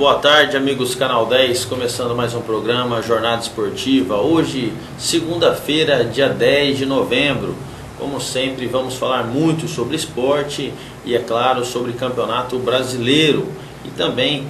Boa tarde, amigos Canal 10, começando mais um programa Jornada Esportiva. Hoje, segunda-feira, dia 10 de novembro. Como sempre, vamos falar muito sobre esporte e, é claro, sobre campeonato brasileiro e também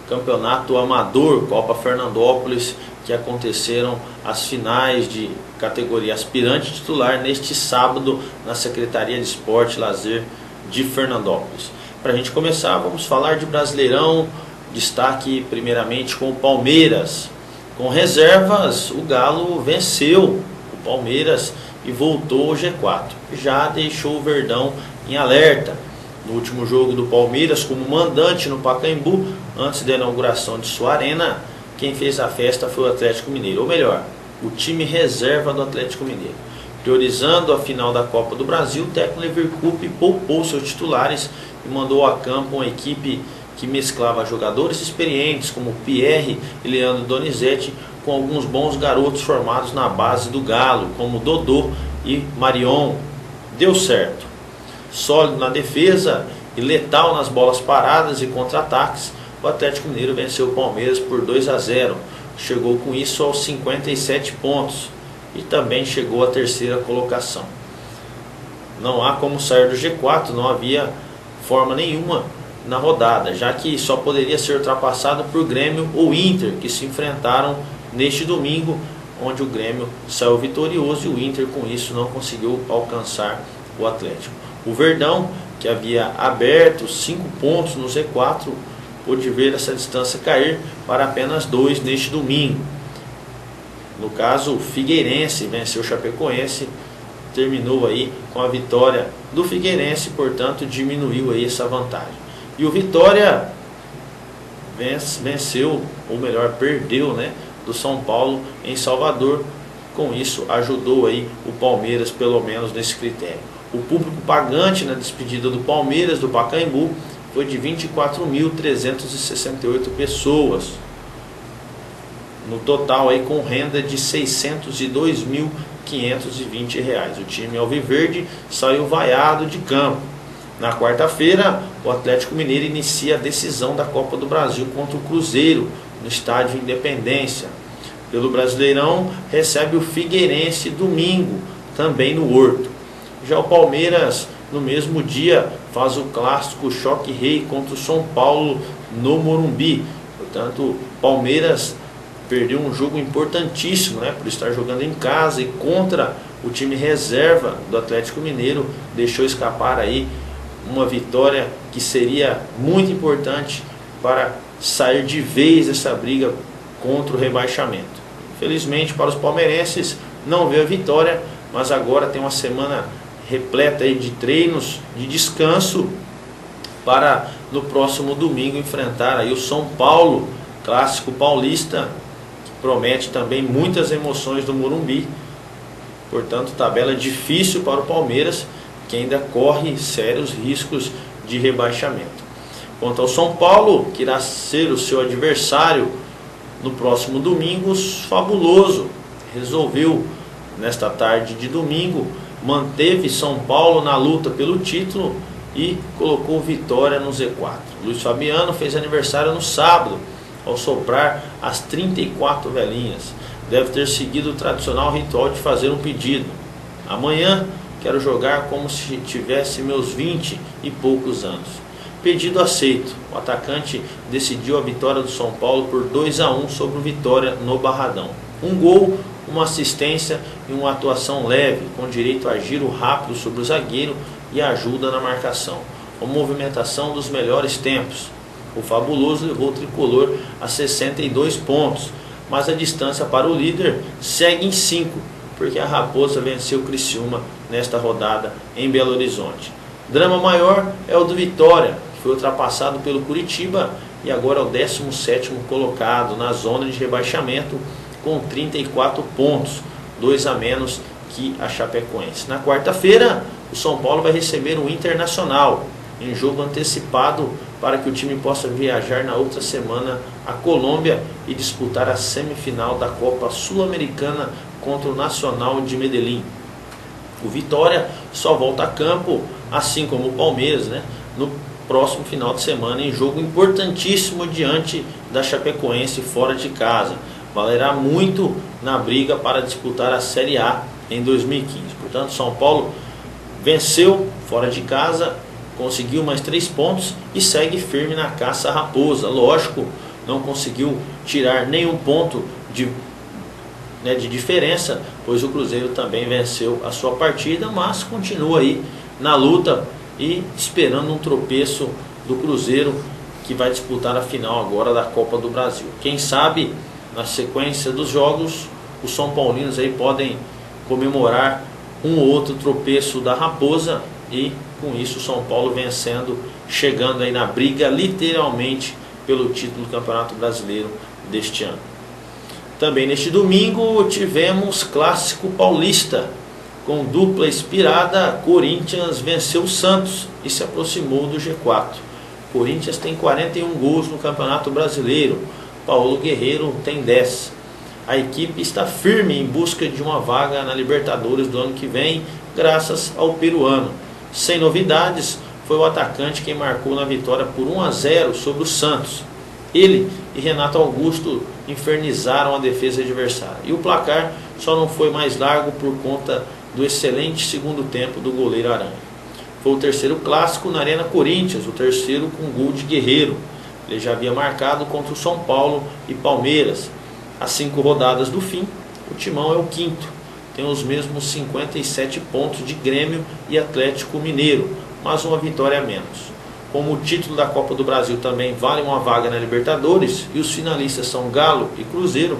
campeonato amador, Copa Fernandópolis, que aconteceram as finais de categoria aspirante titular neste sábado na Secretaria de Esporte e Lazer de Fernandópolis. Para a gente começar, vamos falar de Brasileirão. Destaque primeiramente com o Palmeiras. Com reservas, o Galo venceu o Palmeiras e voltou ao G4. Já deixou o Verdão em alerta. No último jogo do Palmeiras, como mandante no Pacaembu, antes da inauguração de sua arena, quem fez a festa foi o Atlético Mineiro. Ou melhor, o time reserva do Atlético Mineiro. Priorizando a final da Copa do Brasil, o técnico Leverkusen poupou seus titulares e mandou a campo uma equipe que mesclava jogadores experientes como Pierre e Leandro Donizete com alguns bons garotos formados na base do Galo, como Dodô e Marion. Deu certo. Sólido na defesa e letal nas bolas paradas e contra-ataques, o Atlético Mineiro venceu o Palmeiras por 2-0. Chegou com isso aos 57 pontos e também chegou à terceira colocação. Não há como sair do G4, não havia forma nenhuma na rodada, já que só poderia ser ultrapassado por Grêmio ou Inter, que se enfrentaram neste domingo, onde o Grêmio saiu vitorioso e o Inter com isso não conseguiu alcançar o Atlético. O Verdão, que havia aberto 5 pontos no Z4, pôde ver essa distância cair para apenas 2 neste domingo. No caso, o Figueirense venceu o Chapecoense, terminou aí com a vitória do Figueirense, portanto diminuiu aí essa vantagem. E o Vitória venceu, ou melhor, perdeu, do São Paulo em Salvador. Com isso, ajudou aí o Palmeiras, pelo menos nesse critério. O público pagante na despedida do Palmeiras, do Pacaembu, foi de 24.368 pessoas. No total, aí, com renda de R$ 602.520. O time alviverde saiu vaiado de campo. Na quarta-feira, o Atlético Mineiro inicia a decisão da Copa do Brasil contra o Cruzeiro, no estádio Independência. Pelo Brasileirão, recebe o Figueirense domingo, também no Horto. Já o Palmeiras, no mesmo dia, faz o clássico choque rei contra o São Paulo no Morumbi. Portanto, o Palmeiras perdeu um jogo importantíssimo, por estar jogando em casa e contra o time reserva do Atlético Mineiro. Deixou escapar aí uma vitória que seria muito importante para sair de vez dessa briga contra o rebaixamento. Infelizmente para os palmeirenses não veio a vitória, mas agora tem uma semana repleta aí de treinos, de descanso, para no próximo domingo enfrentar aí o São Paulo, clássico paulista, que promete também muitas emoções do Morumbi. Portanto, tabela difícil para o Palmeiras, que ainda corre sérios riscos de rebaixamento. Quanto ao São Paulo, que irá ser o seu adversário no próximo domingo, o Fabuloso resolveu, nesta tarde de domingo, manteve São Paulo na luta pelo título e colocou Vitória no Z4. Luiz Fabiano fez aniversário no sábado, ao soprar as 34 velhinhas. Deve ter seguido o tradicional ritual de fazer um pedido. Amanhã quero jogar como se tivesse meus 20 e poucos anos. Pedido aceito. O atacante decidiu a vitória do São Paulo por 2-1 sobre o Vitória no Barradão. Um gol, uma assistência e uma atuação leve, com direito a giro rápido sobre o zagueiro e ajuda na marcação. Uma movimentação dos melhores tempos. O Fabuloso levou o tricolor a 62 pontos, mas a distância para o líder segue em 5. Porque a Raposa venceu o Criciúma nesta rodada em Belo Horizonte. Drama maior é o do Vitória, que foi ultrapassado pelo Curitiba e agora é o 17º colocado na zona de rebaixamento com 34 pontos, 2 a menos que a Chapecoense. Na quarta-feira, o São Paulo vai receber o Internacional, em jogo antecipado para que o time possa viajar na outra semana à Colômbia e disputar a semifinal da Copa Sul-Americana contra o Nacional de Medellín. O Vitória só volta a campo, assim como o Palmeiras, no próximo final de semana em jogo importantíssimo diante da Chapecoense fora de casa. Valerá muito na briga para disputar a Série A em 2015. Portanto, São Paulo venceu fora de casa, conseguiu mais 3 pontos e segue firme na caça à Raposa. Lógico, não conseguiu tirar nenhum ponto de diferença, pois o Cruzeiro também venceu a sua partida, mas continua aí na luta e esperando um tropeço do Cruzeiro, que vai disputar a final agora da Copa do Brasil. Quem sabe, na sequência dos jogos, os São Paulinos aí podem comemorar um ou outro tropeço da Raposa e com isso o São Paulo vencendo, chegando aí na briga literalmente pelo título do Campeonato Brasileiro deste ano. Também neste domingo tivemos Clássico Paulista. Com dupla inspirada, Corinthians venceu o Santos e se aproximou do G4. Corinthians tem 41 gols no Campeonato Brasileiro, Paulo Guerreiro tem 10. A equipe está firme em busca de uma vaga na Libertadores do ano que vem, graças ao peruano. Sem novidades, foi o atacante quem marcou na vitória por 1-0 sobre o Santos. Ele e Renato Augusto infernizaram a defesa adversária. E o placar só não foi mais largo por conta do excelente segundo tempo do goleiro Aranha. Foi o terceiro clássico na Arena Corinthians, o terceiro com gol de Guerreiro. Ele já havia marcado contra o São Paulo e Palmeiras. Às 5 rodadas do fim, o Timão é o quinto. Tem os mesmos 57 pontos de Grêmio e Atlético Mineiro, mas uma vitória a menos. Como o título da Copa do Brasil também vale uma vaga na Libertadores e os finalistas são Galo e Cruzeiro,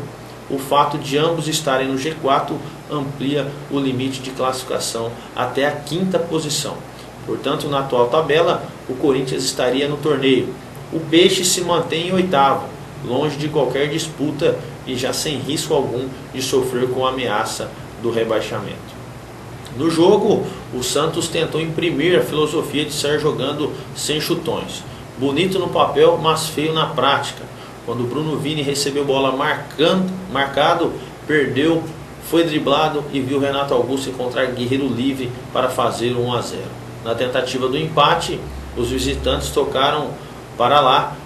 o fato de ambos estarem no G4 amplia o limite de classificação até a 5ª posição. Portanto, na atual tabela, o Corinthians estaria no torneio. O Peixe se mantém em 8º, longe de qualquer disputa e já sem risco algum de sofrer com a ameaça do rebaixamento. No jogo, o Santos tentou imprimir a filosofia de sair jogando sem chutões. Bonito no papel, mas feio na prática. Quando Bruno Vini recebeu bola marcado, perdeu, foi driblado e viu Renato Augusto encontrar Guerreiro livre para fazer 1-0. Na tentativa do empate, os visitantes tocaram para lá,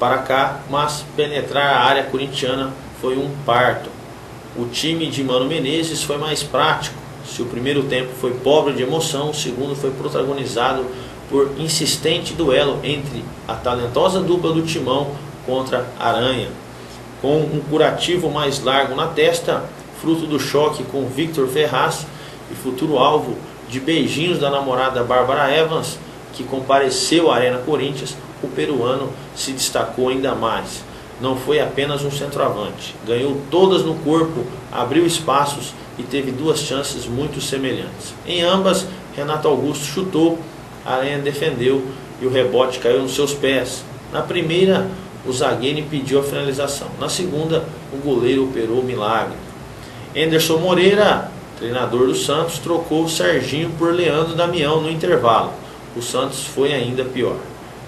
para cá, mas penetrar a área corintiana foi um parto. O time de Mano Menezes foi mais prático. Se o primeiro tempo foi pobre de emoção, o segundo foi protagonizado por insistente duelo entre a talentosa dupla do Timão contra Aranha. Com um curativo mais largo na testa, fruto do choque com Victor Ferraz e futuro alvo de beijinhos da namorada Bárbara Evans, que compareceu à Arena Corinthians, o peruano se destacou ainda mais. Não foi apenas um centroavante, ganhou todas no corpo, abriu espaços e teve 2 chances muito semelhantes. Em ambas, Renato Augusto chutou, Aranha defendeu e o rebote caiu nos seus pés. Na primeira, o zagueiro impediu a finalização. Na segunda, o goleiro operou o milagre. Anderson Moreira, treinador do Santos, trocou o Serginho por Leandro Damião no intervalo. O Santos foi ainda pior.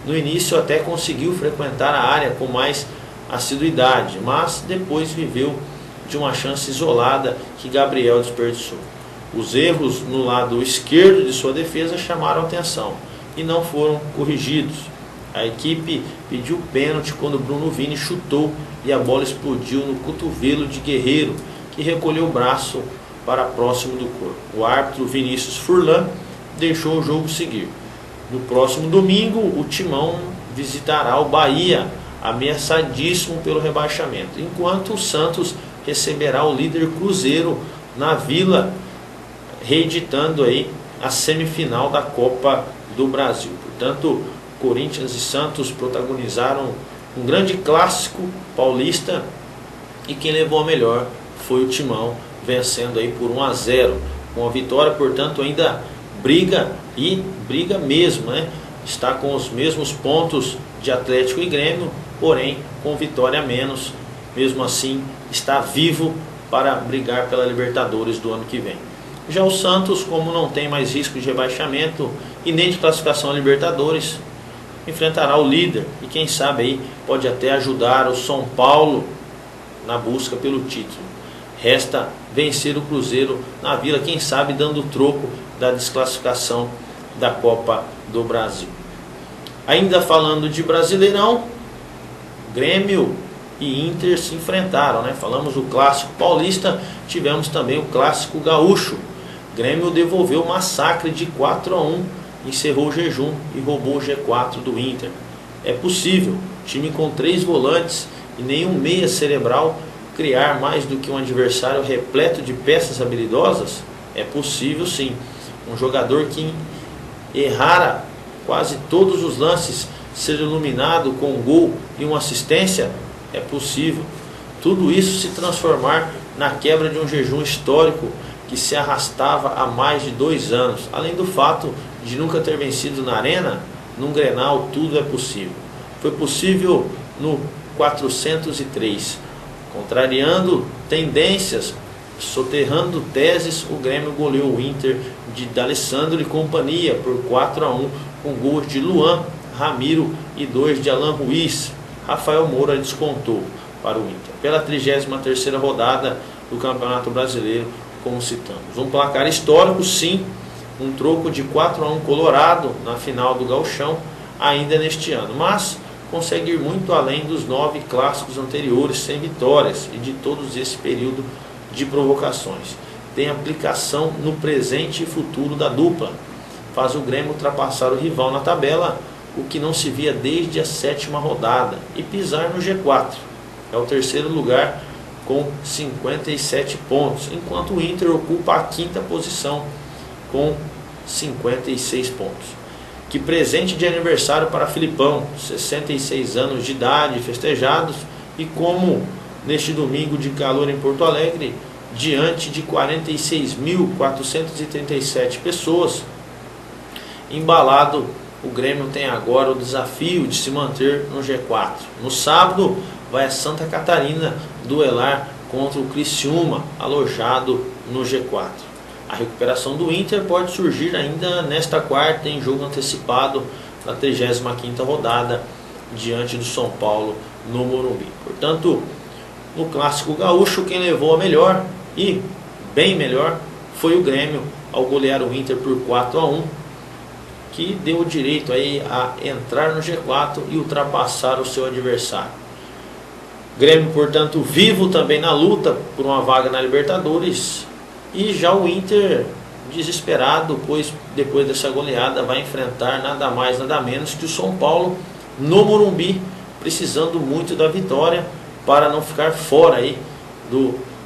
No início até conseguiu frequentar a área com mais assiduidade, mas depois viveu de uma chance isolada que Gabriel desperdiçou. Os erros no lado esquerdo de sua defesa chamaram atenção e não foram corrigidos. A equipe pediu pênalti quando Bruno Vini chutou e a bola explodiu no cotovelo de Guerreiro, que recolheu o braço para próximo do corpo. O árbitro Vinícius Furlan deixou o jogo seguir. No próximo domingo, o Timão visitará o Bahia, ameaçadíssimo pelo rebaixamento, enquanto o Santos receberá o líder Cruzeiro na Vila, reeditando aí a semifinal da Copa do Brasil. Portanto, Corinthians e Santos protagonizaram um grande clássico paulista e quem levou a melhor foi o Timão, vencendo aí por 1-0. Com a vitória, portanto, ainda briga mesmo, né? Está com os mesmos pontos de Atlético e Grêmio, porém com vitória a menos. Mesmo assim, está vivo para brigar pela Libertadores do ano que vem. Já o Santos, como não tem mais risco de rebaixamento e nem de classificação a Libertadores, enfrentará o líder e quem sabe aí pode até ajudar o São Paulo na busca pelo título. Resta vencer o Cruzeiro na Vila, quem sabe dando o troco da desclassificação da Copa do Brasil. Ainda falando de Brasileirão, Grêmio e Inter se enfrentaram, né? Falamos do clássico paulista, tivemos também o clássico gaúcho. Grêmio devolveu o massacre de 4-1, encerrou o jejum e roubou o G4 do Inter. É possível, time com 3 volantes e nenhum meia cerebral, criar mais do que um adversário repleto de peças habilidosas? É possível sim. Um jogador que errara quase todos os lances ser iluminado com um gol e uma assistência? É possível. Tudo isso se transformar na quebra de um jejum histórico que se arrastava há mais de 2 anos. Além do fato de nunca ter vencido na Arena, num Grenal tudo é possível. Foi possível no 403. Contrariando tendências, soterrando teses, o Grêmio goleou o Inter de D'Alessandro e companhia por 4-1, com gols de Luan, Ramiro e 2 de Alan Ruiz. Rafael Moura descontou para o Inter. Pela 33ª rodada do Campeonato Brasileiro, como citamos. Um placar histórico, sim, um troco de 4-1 Colorado na final do Gauchão, ainda neste ano, mas consegue ir muito além dos 9 clássicos anteriores sem vitórias e de todos esse período de provocações. Tem aplicação no presente e futuro da dupla. Faz o Grêmio ultrapassar o rival na tabela, o que não se via desde a 7ª rodada, e pisar no G4. É o 3º lugar com 57 pontos, enquanto o Inter ocupa a 5ª posição com 56 pontos. Que presente de aniversário para Filipão, 66 anos de idade festejados, e como neste domingo de calor em Porto Alegre, diante de 46.437 pessoas, embalado, o Grêmio tem agora o desafio de se manter no G4. No sábado, vai a Santa Catarina duelar contra o Criciúma, alojado no G4. A recuperação do Inter pode surgir ainda nesta quarta, em jogo antecipado na 35ª rodada, diante do São Paulo no Morumbi. Portanto, no Clássico Gaúcho, quem levou a melhor, e bem melhor, foi o Grêmio, ao golear o Inter por 4-1, que deu o direito aí a entrar no G4 e ultrapassar o seu adversário. Grêmio, portanto, vivo também na luta por uma vaga na Libertadores, e já o Inter desesperado, pois depois dessa goleada vai enfrentar nada mais, nada menos que o São Paulo no Morumbi, precisando muito da vitória para não ficar fora aí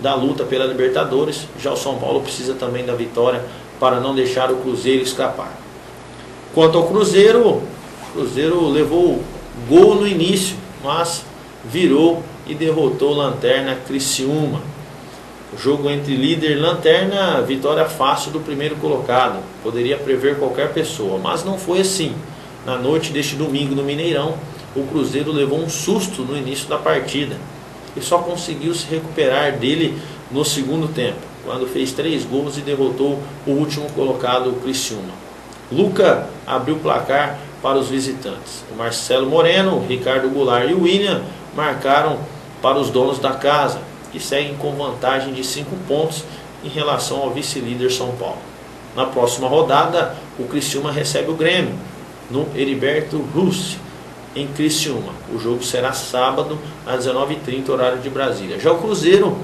da luta pela Libertadores. Já o São Paulo precisa também da vitória para não deixar o Cruzeiro escapar. Quanto ao Cruzeiro, o Cruzeiro levou gol no início, mas virou e derrotou o Lanterna Criciúma. O jogo entre líder e Lanterna, vitória fácil do primeiro colocado. Poderia prever qualquer pessoa, mas não foi assim. Na noite deste domingo no Mineirão, o Cruzeiro levou um susto no início da partida e só conseguiu se recuperar dele no segundo tempo, quando fez 3 gols e derrotou o último colocado, o Criciúma. Luca abriu o placar para os visitantes. O Marcelo Moreno, o Ricardo Goulart e o William marcaram para os donos da casa, que seguem com vantagem de 5 pontos em relação ao vice-líder São Paulo. Na próxima rodada, o Criciúma recebe o Grêmio, no Heriberto Russi, em Criciúma. O jogo será sábado, às 19h30, horário de Brasília. Já o Cruzeiro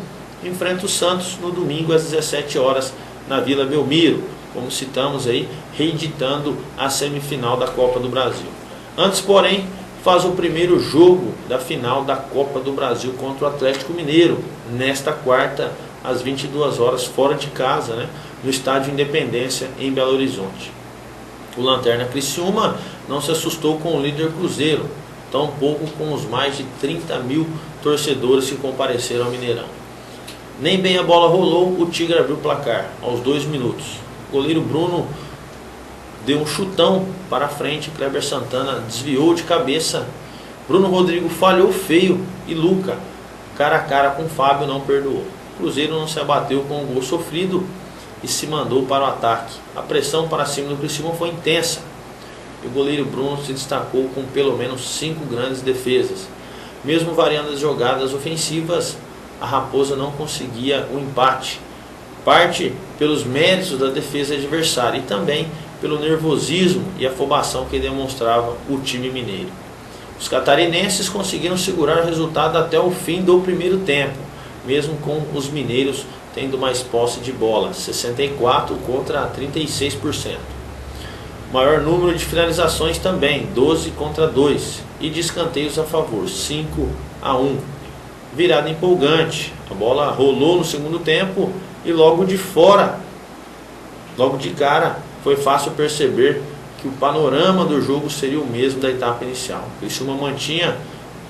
enfrenta o Santos no domingo, às 17 horas, na Vila Belmiro, como citamos aí, reeditando a semifinal da Copa do Brasil. Antes, porém, faz o primeiro jogo da final da Copa do Brasil contra o Atlético Mineiro, nesta quarta, às 22 horas, fora de casa, né, no Estádio Independência, em Belo Horizonte. O Lanterna Criciúma não se assustou com o líder Cruzeiro, tampouco com os mais de 30 mil torcedores que compareceram ao Mineirão. Nem bem a bola rolou, o Tigre abriu o placar, aos 2 minutos. O goleiro Bruno deu um chutão para a frente, Kleber Santana desviou de cabeça, Bruno Rodrigo falhou feio e Luca, cara a cara com Fábio, não perdoou. O Cruzeiro não se abateu com o gol sofrido e se mandou para o ataque. A pressão para cima do Criciúma foi intensa e o goleiro Bruno se destacou com pelo menos 5 grandes defesas. Mesmo variando as jogadas ofensivas, a Raposa não conseguia o empate, parte pelos méritos da defesa adversária e também pelo nervosismo e afobação que demonstrava o time mineiro. Os catarinenses conseguiram segurar o resultado até o fim do primeiro tempo, mesmo com os mineiros tendo mais posse de bola, 64% contra 36%. Maior número de finalizações também, 12 contra 2, e de escanteios a favor, 5-1. Virada empolgante, a bola rolou no segundo tempo e logo de cara, foi fácil perceber que o panorama do jogo seria o mesmo da etapa inicial. O Criciúma mantinha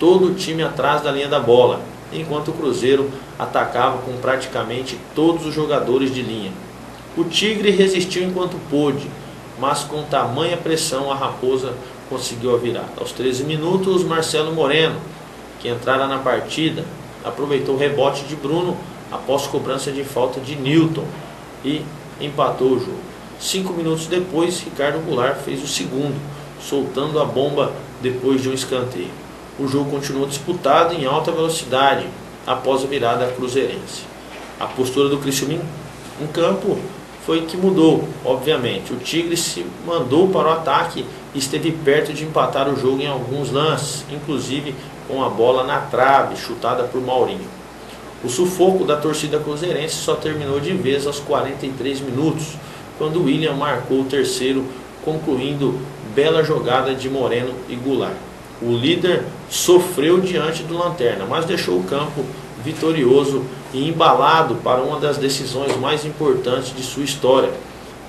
todo o time atrás da linha da bola, enquanto o Cruzeiro atacava com praticamente todos os jogadores de linha. O Tigre resistiu enquanto pôde, mas com tamanha pressão a Raposa conseguiu a virada. Aos 13 minutos, Marcelo Moreno, que entrara na partida, aproveitou o rebote de Bruno após cobrança de falta de Newton e empatou o jogo. 5 minutos depois, Ricardo Goulart fez o segundo, soltando a bomba depois de um escanteio. O jogo continuou disputado em alta velocidade após a virada cruzeirense. A postura do Criciúma em campo foi que mudou, obviamente. O Tigre se mandou para o ataque e esteve perto de empatar o jogo em alguns lances, inclusive com a bola na trave, chutada por Maurinho. O sufoco da torcida cruzeirense só terminou de vez aos 43 minutos, quando William marcou o terceiro, concluindo bela jogada de Moreno e Goulart. O líder sofreu diante do Lanterna, mas deixou o campo vitorioso e embalado para uma das decisões mais importantes de sua história,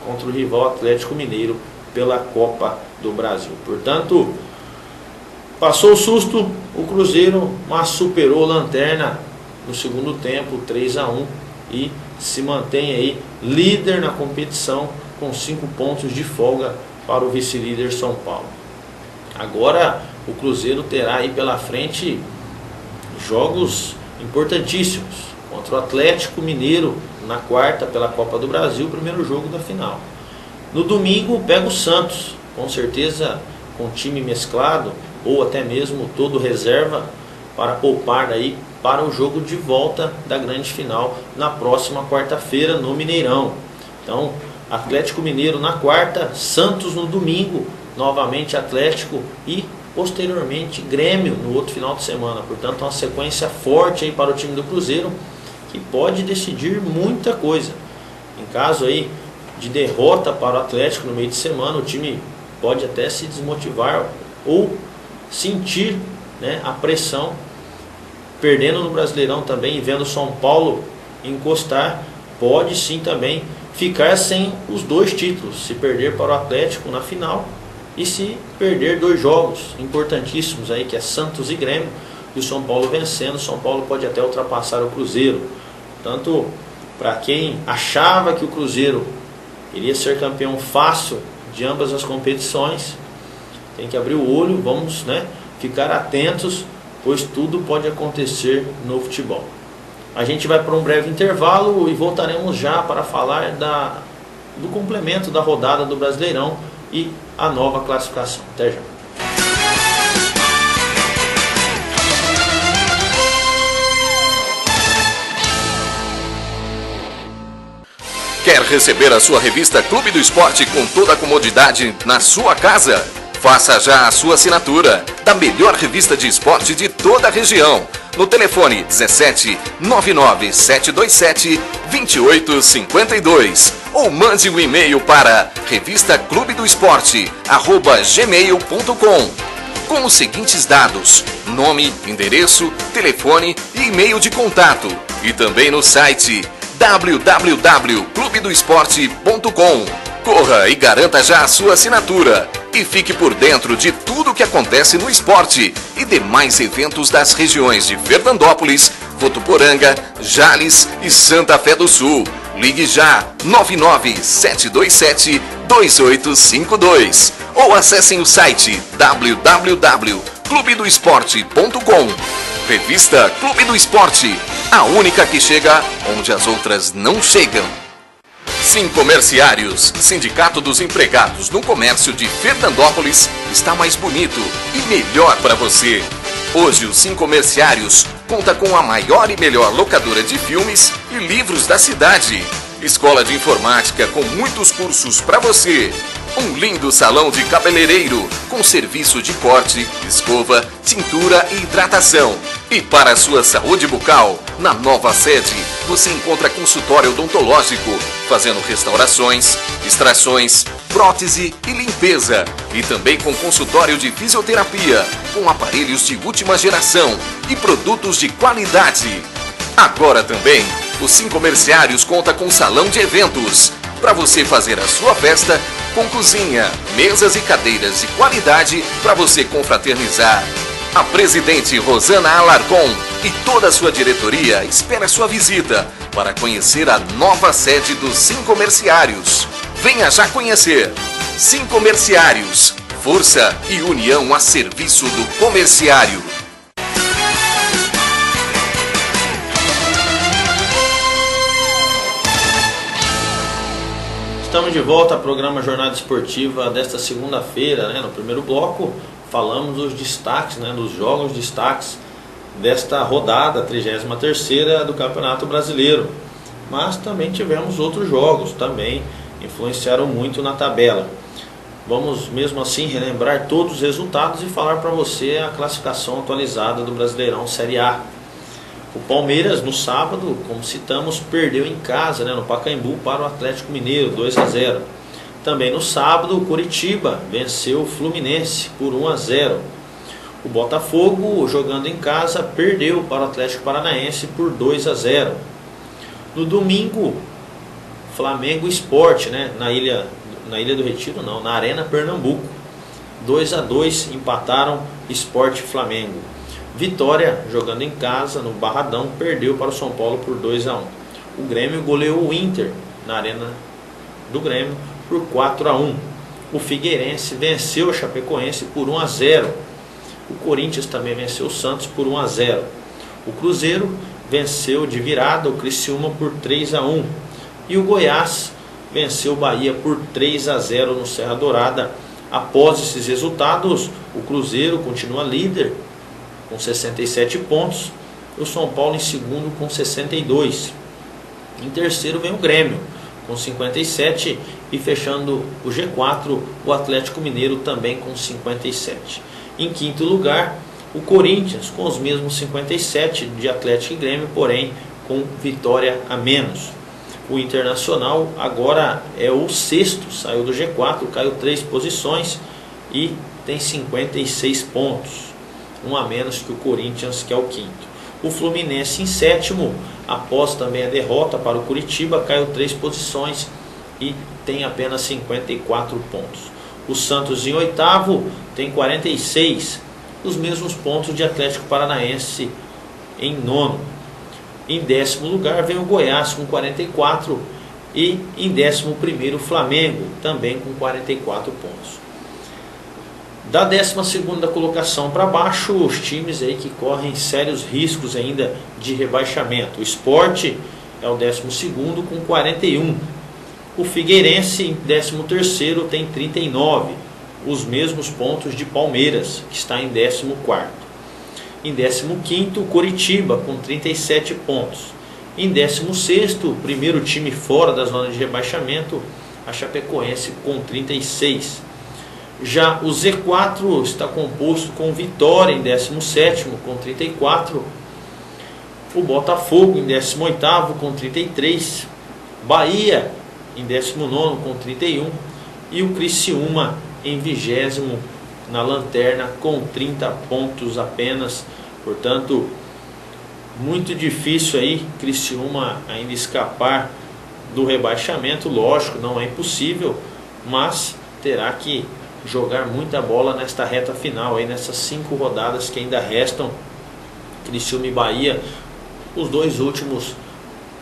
contra o rival Atlético Mineiro pela Copa do Brasil. Portanto, passou o susto o Cruzeiro, mas superou o Lanterna no segundo tempo, 3-1, e se mantém aí líder na competição com 5 pontos de folga para o vice-líder São Paulo. Agora o Cruzeiro terá aí pela frente jogos importantíssimos contra o Atlético Mineiro na quarta pela Copa do Brasil, primeiro jogo da final. No domingo pega o Santos, com certeza com time mesclado ou até mesmo todo reserva para poupar aí para o jogo de volta da grande final na próxima quarta-feira no Mineirão. Então, Atlético Mineiro na quarta, Santos no domingo, novamente Atlético e posteriormente Grêmio no outro final de semana. Portanto, uma sequência forte aí para o time do Cruzeiro, que pode decidir muita coisa. Em caso aí de derrota para o Atlético no meio de semana, o time pode até se desmotivar ou sentir, né, a pressão, perdendo no Brasileirão também e vendo São Paulo encostar, pode sim também ficar sem os 2 títulos, se perder para o Atlético na final e se perder 2 jogos importantíssimos aí, que é Santos e Grêmio, e o São Paulo vencendo, São Paulo pode até ultrapassar o Cruzeiro. Tanto para quem achava que o Cruzeiro iria ser campeão fácil de ambas as competições, tem que abrir o olho, vamos, né, ficar atentos, pois tudo pode acontecer no futebol. A gente vai para um breve intervalo e voltaremos já para falar do complemento da rodada do Brasileirão e a nova classificação. Até já. Quer receber a sua revista Clube do Esporte com toda a comodidade na sua casa? Faça já a sua assinatura da melhor revista de esporte de toda a região. No telefone 17 99 727 2852 ou mande um e-mail para revistaclubedoesporte@gmail.com com os seguintes dados: nome, endereço, telefone e e-mail de contato, e também no site www.clubedoesporte.com. Corra e garanta já a sua assinatura e fique por dentro de tudo o que acontece no esporte e demais eventos das regiões de Fernandópolis, Votuporanga, Jales e Santa Fé do Sul. Ligue já 99-727-2852 ou acessem o site www.clubedoesporte.com. Revista Clube do Esporte, a única que chega onde as outras não chegam. Simcomerciários, Sindicato dos Empregados no Comércio de Fernandópolis, está mais bonito e melhor para você. Hoje o Simcomerciários conta com a maior e melhor locadora de filmes e livros da cidade. Escola de Informática com muitos cursos para você. Um lindo salão de cabeleireiro, com serviço de corte, escova, tintura e hidratação. E para a sua saúde bucal, na nova sede, você encontra consultório odontológico, fazendo restaurações, extrações, prótese e limpeza. E também com consultório de fisioterapia, com aparelhos de última geração e produtos de qualidade. Agora também, o Sim Comerciários conta com salão de eventos, para você fazer a sua festa com cozinha, mesas e cadeiras de qualidade para você confraternizar. A presidente Rosana Alarcon e toda a sua diretoria espera sua visita para conhecer a nova sede do Sim Comerciários. Venha já conhecer. Sim Comerciários, força e união a serviço do comerciário. Estamos de volta ao programa Jornada Esportiva desta segunda-feira, né? No primeiro bloco falamos dos destaques, né? Dos jogos destaques desta rodada, 33ª do Campeonato Brasileiro. Mas também tivemos outros jogos, também influenciaram muito na tabela. Vamos mesmo assim relembrar todos os resultados e falar para você a classificação atualizada do Brasileirão Série A. O Palmeiras, no sábado, como citamos, perdeu em casa, né, no Pacaembu para o Atlético Mineiro, 2-0. Também no sábado, o Coritiba venceu o Fluminense por 1-0. O Botafogo, jogando em casa, perdeu para o Atlético Paranaense por 2-0. No domingo, Flamengo Sport, né, na Ilha do Retiro, não, na Arena Pernambuco, 2-2, empataram Sport e Flamengo. Vitória, jogando em casa, no Barradão, perdeu para o São Paulo por 2-1. O Grêmio goleou o Inter na Arena do Grêmio por 4-1. O Figueirense venceu o Chapecoense por 1-0. O Corinthians também venceu o Santos por 1-0. O Cruzeiro venceu de virada o Criciúma por 3-1. E o Goiás venceu o Bahia por 3-0 no Serra Dourada. Após esses resultados, o Cruzeiro continua líder com 67 pontos, o São Paulo em segundo com 62. Em terceiro vem o Grêmio com 57 e fechando o G4, o Atlético Mineiro também com 57. Em quinto lugar, o Corinthians com os mesmos 57 de Atlético e Grêmio, porém com vitória a menos. O Internacional agora é o sexto, saiu do G4, caiu 3 posições e tem 56 pontos. Um a menos que o Corinthians, que é o quinto. O Fluminense em sétimo, após também a derrota para o Coritiba, caiu 3 posições e tem apenas 54 pontos. O Santos em oitavo tem 46, os mesmos pontos de Atlético Paranaense em nono. Em décimo lugar vem o Goiás com 44 e em 11º o Flamengo também com 44 pontos. Da 12ª colocação para baixo, os times aí que correm sérios riscos ainda de rebaixamento. O Sport é o 12º com 41. O Figueirense em 13º tem 39, os mesmos pontos de Palmeiras, que está em 14º. Em 15º, o Coritiba com 37 pontos. Em 16º, o primeiro time fora da zona de rebaixamento, a Chapecoense com 36. Já o Z4 está composto com Vitória em 17º com 34, o Botafogo em 18º com 33, Bahia em 19º com 31 e o Criciúma em 20º na lanterna com 30 pontos apenas. Portanto, muito difícil aí Criciúma ainda escapar do rebaixamento. Lógico, não é impossível, mas terá que jogar muita bola nesta reta final, aí nessas 5 rodadas que ainda restam. Criciúma e Bahia, os dois últimos,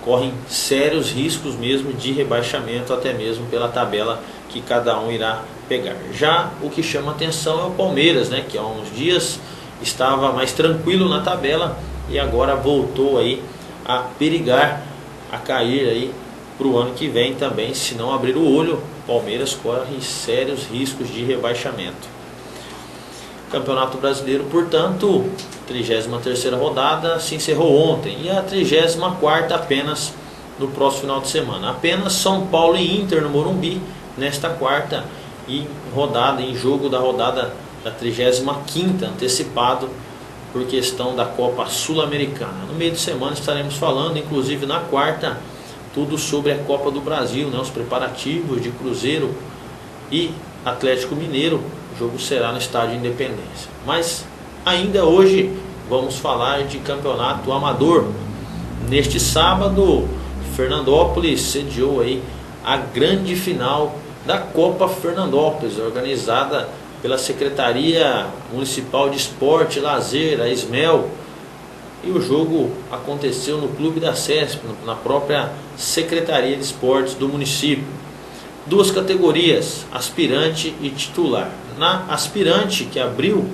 correm sérios riscos mesmo de rebaixamento, até mesmo pela tabela que cada um irá pegar. Já o que chama atenção é o Palmeiras, né, que há uns dias estava mais tranquilo na tabela e agora voltou aí a perigar, a cair aí para o ano que vem também. Se não abrir o olho, Palmeiras corre sérios riscos de rebaixamento. Campeonato Brasileiro, portanto, 33ª rodada se encerrou ontem e a 34ª apenas no próximo final de semana. Apenas São Paulo e Inter no Morumbi nesta quarta em jogo da rodada da 35ª, antecipado por questão da Copa Sul-Americana. No meio de semana estaremos falando, inclusive na quarta, tudo sobre a Copa do Brasil, né? Os preparativos de Cruzeiro e Atlético Mineiro. O jogo será no Estádio Independência. Mas ainda hoje vamos falar de campeonato amador. Neste sábado, Fernandópolis sediou aí a grande final da Copa Fernandópolis, organizada pela Secretaria Municipal de Esporte e Lazer, a SMEL. E o jogo aconteceu no Clube da CESP, na própria Secretaria de Esportes do município. Duas categorias, aspirante e titular. Na aspirante, que abriu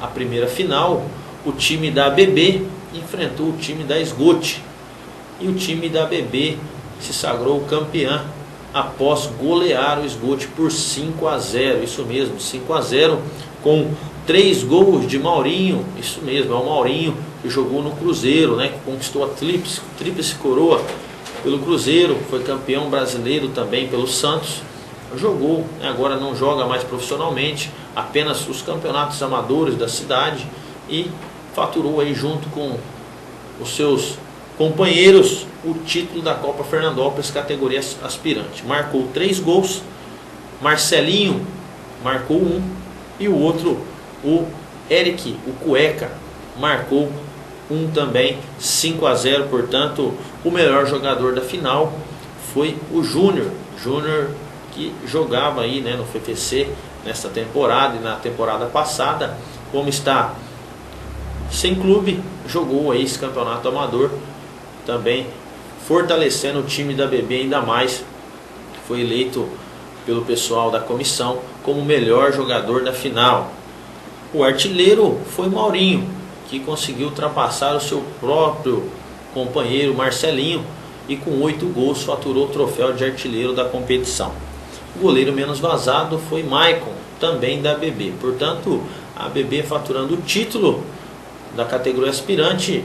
a primeira final, o time da ABB enfrentou o time da Esgote. E o time da ABB se sagrou campeã após golear o Esgote por 5-0. Isso mesmo, 5-0, com 3 gols de Maurinho. Isso mesmo, é o Maurinho que jogou no Cruzeiro, né, que conquistou a tríplice coroa pelo Cruzeiro, foi campeão brasileiro também pelo Santos. Jogou, agora não joga mais profissionalmente, apenas os campeonatos amadores da cidade, e faturou aí junto com os seus companheiros o título da Copa Fernandópolis, categoria aspirante. Marcou 3 gols, Marcelinho marcou 1 e o outro, o Eric, o Cueca, marcou 1 também, 5-0. Portanto, o melhor jogador da final foi o Júnior, que jogava aí, né, no FPC nesta temporada e na temporada passada. Como está sem clube, jogou aí esse campeonato amador, também fortalecendo o time da ABB ainda mais. Foi eleito pelo pessoal da comissão como o melhor jogador da final. O artilheiro foi Maurinho, que conseguiu ultrapassar o seu próprio companheiro Marcelinho e com 8 gols faturou o troféu de artilheiro da competição. O goleiro menos vazado foi Maicon, também da ABB. Portanto, a ABB faturando o título da categoria aspirante,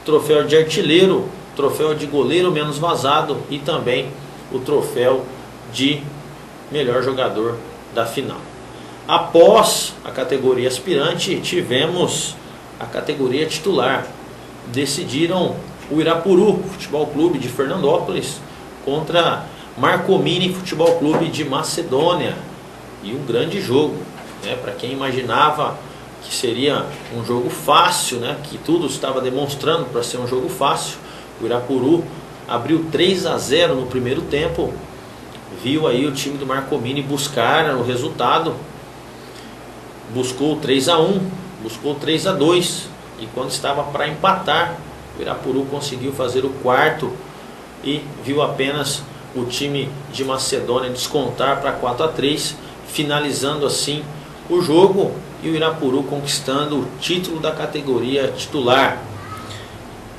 troféu de artilheiro, troféu de goleiro menos vazado e também o troféu de melhor jogador da final. Após a categoria aspirante, tivemos a categoria titular. Decidiram o Irapuru Futebol Clube de Fernandópolis contra Marcomini Futebol Clube de Macedônia. E um grande jogo, né? Para quem imaginava que seria um jogo fácil, né? Que tudo estava demonstrando para ser um jogo fácil, o Irapuru abriu 3-0 no primeiro tempo. Viu aí o time do Marcomini buscar o resultado, buscou 3-1, buscou 3-2, e quando estava para empatar, o Irapuru conseguiu fazer o quarto e viu apenas o time de Macedônia descontar para 4-3, finalizando assim o jogo e o Irapuru conquistando o título da categoria titular.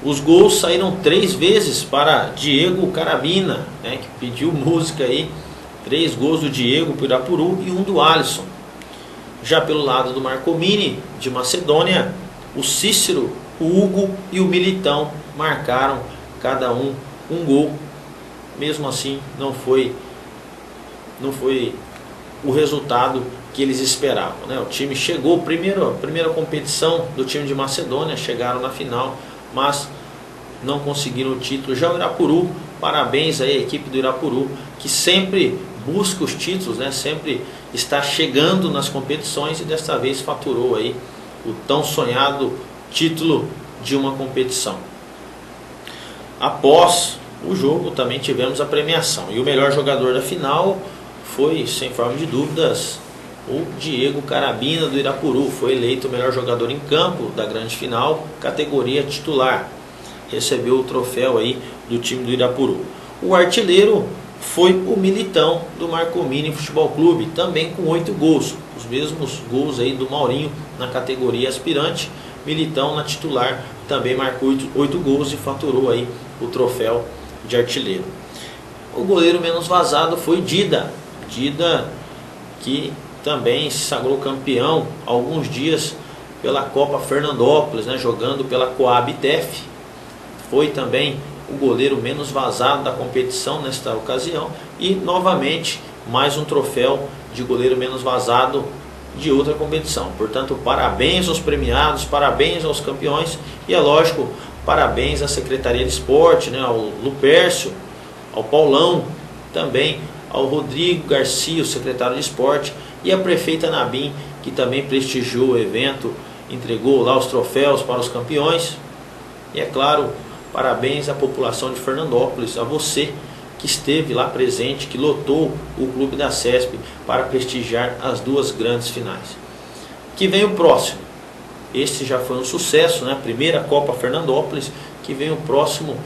Os gols saíram 3 vezes para Diego Carabina, né, que pediu música aí. 3 gols do Diego para o Irapuru e 1 do Alisson. Já pelo lado do Marcomini de Macedônia, o Cícero, o Hugo e o Militão marcaram cada um gol. Mesmo assim, não foi o resultado que eles esperavam, né? O time chegou, primeira competição do time de Macedônia, chegaram na final, mas não conseguiram o título. Já o Irapuru, parabéns aí à equipe do Irapuru, que sempre busca os títulos, né? Sempre está chegando nas competições e desta vez faturou aí o tão sonhado título de uma competição. Após o jogo também tivemos a premiação e o melhor jogador da final foi, sem forma de dúvidas, o Diego Carabina do Irapuru. Foi eleito o melhor jogador em campo da grande final, categoria titular. Recebeu o troféu aí do time do Irapuru. O artilheiro foi o Militão do Marcomini Futebol Clube, também com 8 gols. Os mesmos gols aí do Maurinho na categoria aspirante. Militão na titular também marcou 8 gols e faturou aí o troféu de artilheiro. O goleiro menos vazado foi Dida, que também se sagrou campeão há alguns dias pela Copa Fernandópolis, né, jogando pela Coab TEF. Foi também o goleiro menos vazado da competição nesta ocasião e novamente mais um troféu de goleiro menos vazado de outra competição. Portanto, parabéns aos premiados, parabéns aos campeões e, é lógico, parabéns à Secretaria de Esporte, né, ao Lupércio, ao Paulão, também ao Rodrigo Garcia, o secretário de Esporte, e a prefeita Nabim, que também prestigiou o evento, entregou lá os troféus para os campeões. E, é claro, parabéns à população de Fernandópolis, a você que esteve lá presente, que lotou o clube da CESP para prestigiar as duas grandes finais. Que vem o próximo. Este já foi um sucesso, né? Primeira Copa Fernandópolis. Que vem o próximo,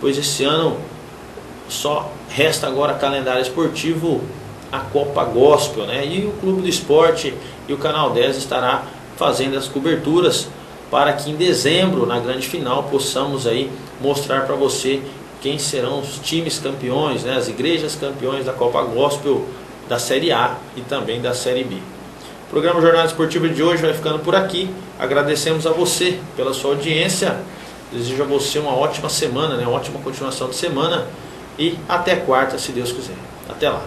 pois esse ano só resta agora calendário esportivo, a Copa Gospel, né? E o Clube do Esporte e o Canal 10 estará fazendo as coberturas para que em dezembro, na grande final, possamos aí mostrar para você quem serão os times campeões, né? As igrejas campeões da Copa Gospel da Série A e também da Série B. O programa Jornada Esportiva de hoje vai ficando por aqui. Agradecemos a você pela sua audiência. Desejo a você uma ótima semana, né? Uma ótima continuação de semana. E até quarta, se Deus quiser. Até lá.